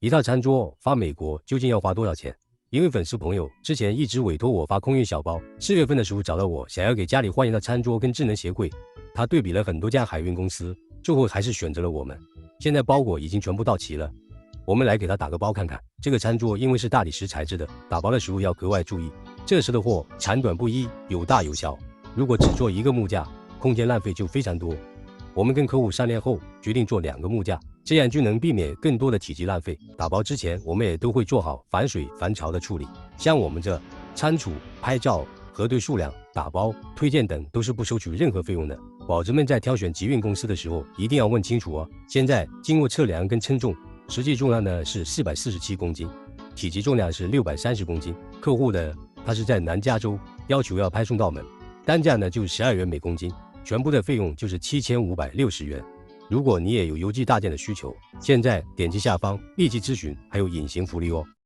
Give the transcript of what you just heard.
一套餐桌发美国究竟要花多少钱？一位粉丝朋友之前一直委托我发空运小包，4月份的时候找到我，想要给家里换一套餐桌跟智能鞋柜。他对比了很多家海运公司，最后还是选择了我们。现在包裹已经全部到齐了，我们来给他打个包看看。这个餐桌因为是大理石材质的，打包的时候要格外注意，这时的货长短不一，有大有小。如果只做一个木架，空间浪费就非常多。我们跟客户商量后，决定做2个木架，这样就能避免更多的体积浪费。打包之前，我们也都会做好防水防潮的处理。像我们这仓储、拍照、核对数量、打包、推荐等都是不收取任何费用的。宝子们在挑选集运公司的时候，一定要问清楚哦。现在经过测量跟称重，实际重量呢是447公斤，体积重量是630公斤。客户的他是在南加州，要求要派送到门，单价呢就是12元每公斤。全部的费用就是7560元。如果你也有邮寄大件的需求，现在点击下方立即咨询，还有隐形福利哦。